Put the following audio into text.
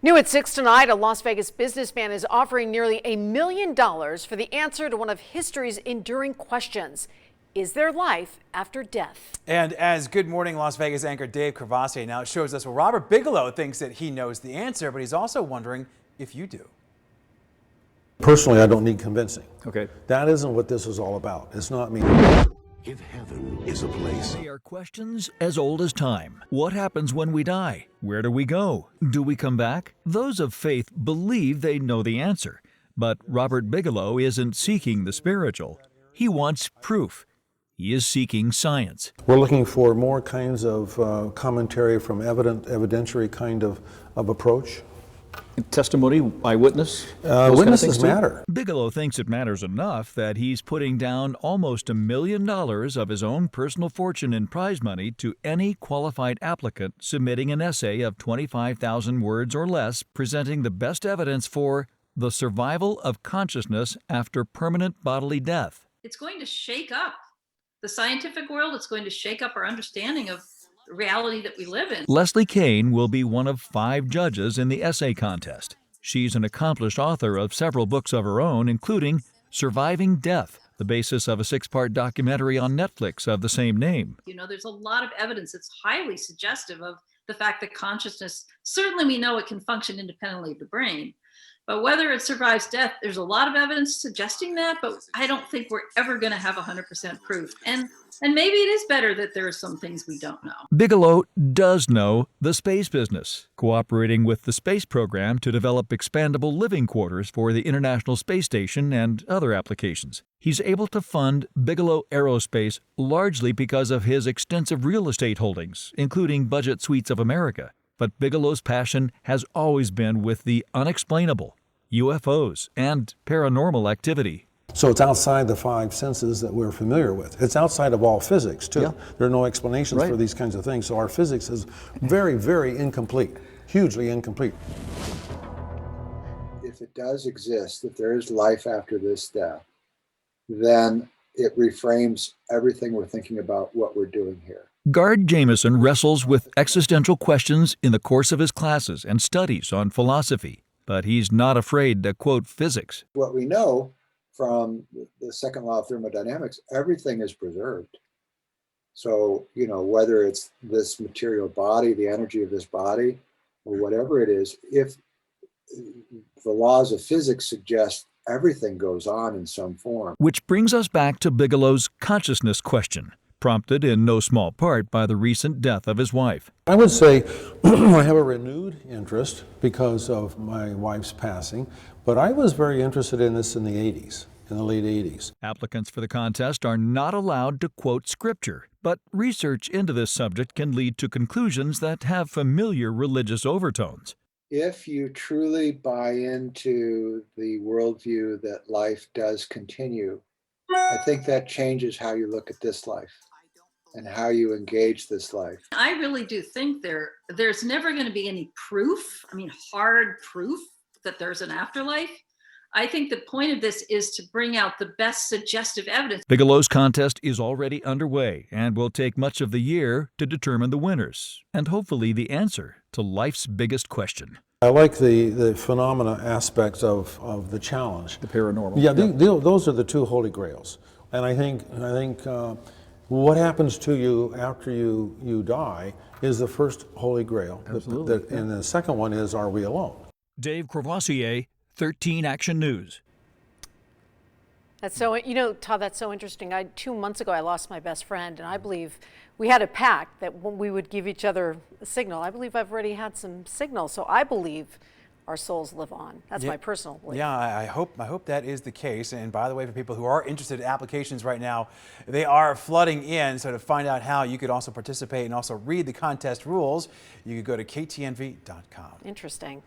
New at 6 tonight, a Las Vegas businessman is offering nearly $1 million for the answer to one of history's enduring questions. Is there life after death? And as Good Morning Las Vegas anchor Dave Crevassier now shows us, well, Robert Bigelow thinks that he knows the answer, but he's also wondering if you do. Personally, I don't need convincing. Okay. That isn't what this is all about. It's not me. If heaven is a place. They are questions as old as time. What happens when we die? Where do we go? Do we come back? Those of faith believe they know the answer. But Robert Bigelow isn't seeking the spiritual. He wants proof. He is seeking science. We're looking for more kinds of commentary from evidentiary kind of approach. Testimony, eyewitness? Witnesses matter. Bigelow thinks it matters enough that he's putting down almost $1 million of his own personal fortune in prize money to any qualified applicant submitting an essay of 25,000 words or less presenting the best evidence for the survival of consciousness after permanent bodily death. It's going to shake up the scientific world. It's going to shake up our understanding of the reality that we live in. Leslie Kane will be one of 5 judges in the essay contest. She's an accomplished author of several books of her own, including Surviving Death, the basis of a 6-part documentary on Netflix of the same name. You know, there's a lot of evidence that's highly suggestive of the fact that consciousness, certainly we know it can function independently of the brain, but whether it survives death, there's a lot of evidence suggesting that, but I don't think we're ever going to have 100% proof. And maybe it is better that there are some things we don't know. Bigelow does know the space business, cooperating with the space program to develop expandable living quarters for the International Space Station and other applications. He's able to fund Bigelow Aerospace largely because of his extensive real estate holdings, including Budget Suites of America. But Bigelow's passion has always been with the unexplainable, UFOs, and paranormal activity. So it's outside the 5 senses that we're familiar with. It's outside of all physics, too. Yeah. There are no explanations for these kinds of things, so our physics is very, very incomplete, hugely incomplete. If it does exist, if there is life after this death, then it reframes everything we're thinking about what we're doing here. Gard Jameson wrestles with existential questions in the course of his classes and studies on philosophy, but he's not afraid to quote physics. What we know from the second law of thermodynamics, everything is preserved. So, you know, whether it's this material body, the energy of this body, or whatever it is, if the laws of physics suggest everything goes on in some form. Which brings us back to Bigelow's consciousness question, prompted in no small part by the recent death of his wife. I would say I have a renewed interest because of my wife's passing, but I was very interested in this in the 80s, in the late 80s. Applicants for the contest are not allowed to quote scripture, but research into this subject can lead to conclusions that have familiar religious overtones. If you truly buy into the worldview that life does continue, I think that changes how you look at this life and how you engage this life. I really do think there's never going to be any proof, hard proof that there's an afterlife. I think the point of this is to bring out the best suggestive evidence. Bigelow's contest is already underway and will take much of the year to determine the winners and hopefully the answer to life's biggest question. I like the phenomena aspects of the challenge. The paranormal. Yeah, those are the 2 holy grails. And I think what happens to you after you die is the first holy grail. Absolutely. And the second one is, are we alone? Dave Crevassier, 13 Action News. That's so, Todd, that's so interesting. 2 months ago, I lost my best friend, and I believe we had a pact that we would give each other a signal. I believe I've already had some signals, so I believe our souls live on. That's my personal belief. Yeah, I hope that is the case. And by the way, for people who are interested in applications right now, they are flooding in. So to find out how you could also participate and also read the contest rules, you could go to ktnv.com. Interesting.